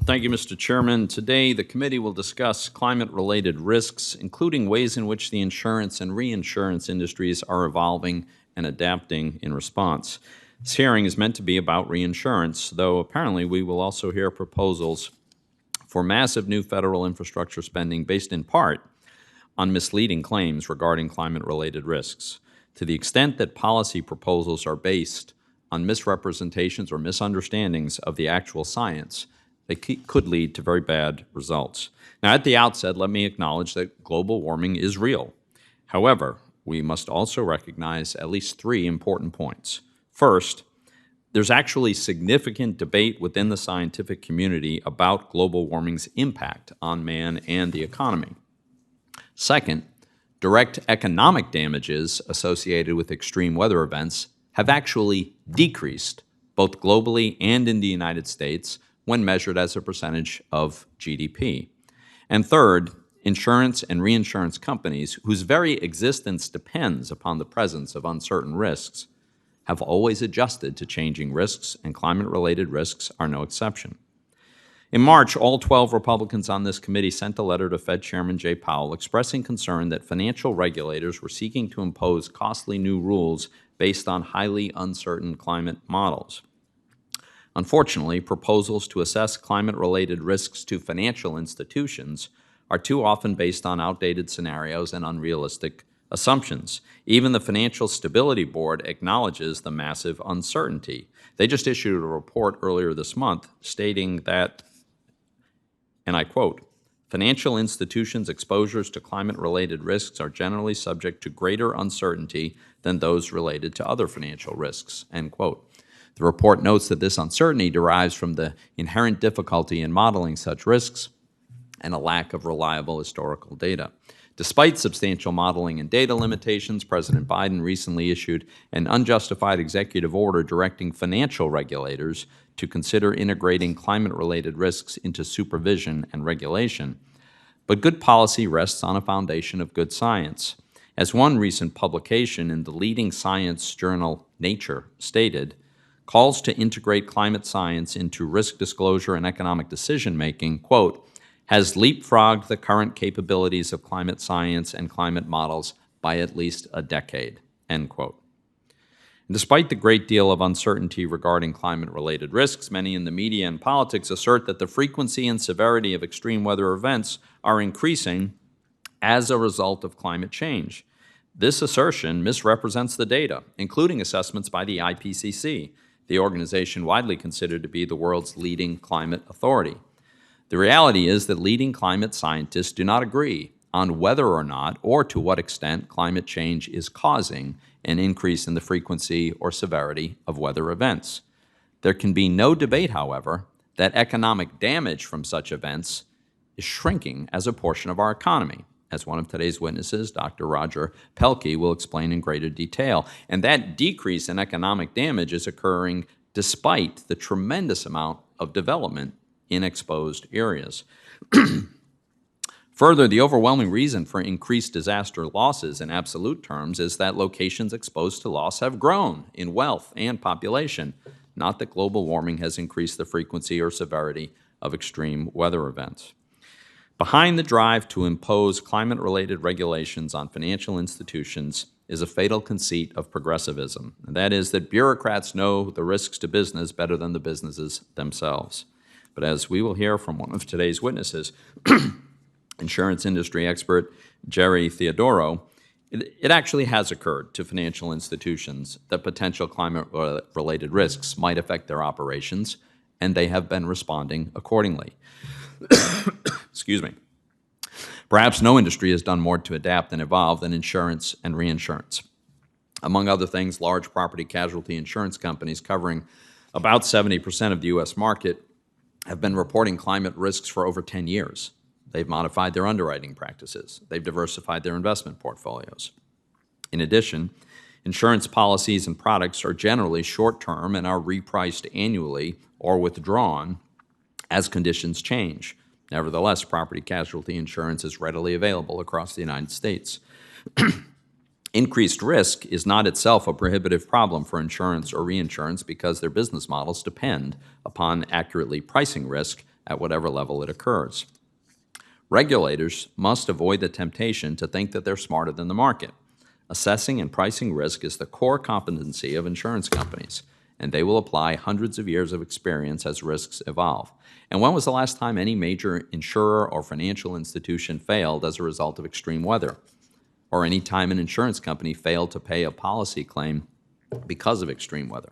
Thank you, Mr. Chairman. Today, the committee will discuss climate-related risks, including ways in which the insurance and reinsurance industries are evolving and adapting in response. This hearing is meant to be about reinsurance, though apparently we will also hear proposals for massive new federal infrastructure spending based in part on misleading claims regarding climate-related risks. To the extent that policy proposals are based on misrepresentations or misunderstandings of the actual science, they could lead to very bad results. Now, at the outset, let me acknowledge that global warming is real. However, we must also recognize at least three important points. First, there's actually significant debate within the scientific community about global warming's impact on man and the economy. Second, direct economic damages associated with extreme weather events have actually decreased, both globally and in the United States, when measured as a percentage of GDP. And third, insurance and reinsurance companies, whose very existence depends upon the presence of uncertain risks, have always adjusted to changing risks, and climate-related risks are no exception. In March, all 12 Republicans on this committee sent a letter to Fed Chairman Jay Powell expressing concern that financial regulators were seeking to impose costly new rules based on highly uncertain climate models. Unfortunately, proposals to assess climate-related risks to financial institutions are too often based on outdated scenarios and unrealistic assumptions. Even the Financial Stability Board acknowledges the massive uncertainty. They just issued a report earlier this month stating that, and I quote, "Financial institutions' exposures to climate-related risks are generally subject to greater uncertainty than those related to other financial risks," end quote. The report notes that this uncertainty derives from the inherent difficulty in modeling such risks and a lack of reliable historical data. Despite substantial modeling and data limitations, President Biden recently issued an unjustified executive order directing financial regulators to consider integrating climate-related risks into supervision and regulation. But good policy rests on a foundation of good science. As one recent publication in the leading science journal, Nature, stated, calls to integrate climate science into risk disclosure and economic decision-making, quote, has leapfrogged the current capabilities of climate science and climate models by at least a decade, end quote. And despite the great deal of uncertainty regarding climate-related risks, many in the media and politics assert that the frequency and severity of extreme weather events are increasing as a result of climate change. This assertion misrepresents the data, including assessments by the IPCC, the organization widely considered to be the world's leading climate authority. The reality is that leading climate scientists do not agree on whether or not, or to what extent, climate change is causing an increase in the frequency or severity of weather events. There can be no debate, however, that economic damage from such events is shrinking as a portion of our economy, as one of today's witnesses, Dr. Roger Pelkey, will explain in greater detail. And that decrease in economic damage is occurring despite the tremendous amount of development in exposed areas. Further, the overwhelming reason for increased disaster losses in absolute terms is that locations exposed to loss have grown in wealth and population, not that global warming has increased the frequency or severity of extreme weather events. Behind the drive to impose climate-related regulations on financial institutions is a fatal conceit of progressivism, and that is that bureaucrats know the risks to business better than the businesses themselves. But as we will hear from one of today's witnesses, insurance industry expert Jerry Theodoro, it actually has occurred to financial institutions that potential climate-related risks might affect their operations, and they have been responding accordingly. Excuse me. Perhaps no industry has done more to adapt and evolve than insurance and reinsurance. Among other things, large property casualty insurance companies covering about 70% of the U.S. market have been reporting climate risks for over 10 years. They've modified their underwriting practices. They've diversified their investment portfolios. In addition, insurance policies and products are generally short-term and are repriced annually or withdrawn as conditions change. Nevertheless, property casualty insurance is readily available across the United States. Increased risk is not itself a prohibitive problem for insurance or reinsurance because their business models depend upon accurately pricing risk, at whatever level it occurs. Regulators must avoid the temptation to think that they're smarter than the market. Assessing and pricing risk is the core competency of insurance companies, and they will apply hundreds of years of experience as risks evolve. And when was the last time any major insurer or financial institution failed as a result of extreme weather? Or any time an insurance company failed to pay a policy claim because of extreme weather?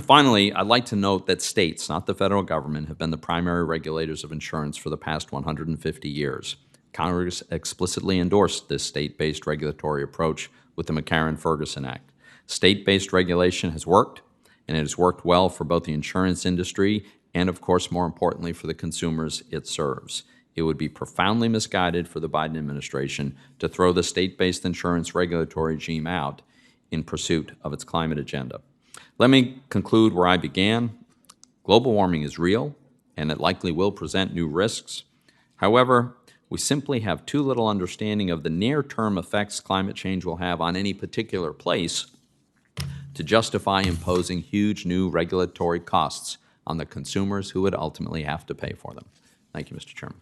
Finally, I'd like to note that states, not the federal government, have been the primary regulators of insurance for the past 150 years. Congress explicitly endorsed this state-based regulatory approach with the McCarran-Ferguson Act. State-based regulation has worked, and it has worked well for both the insurance industry and, of course, more importantly, for the consumers it serves. It would be profoundly misguided for the Biden administration to throw the state-based insurance regulatory regime out in pursuit of its climate agenda. Let me conclude where I began. Global warming is real, and it likely will present new risks. However, we simply have too little understanding of the near-term effects climate change will have on any particular place to justify imposing huge new regulatory costs on the consumers who would ultimately have to pay for them. Thank you, Mr. Chairman.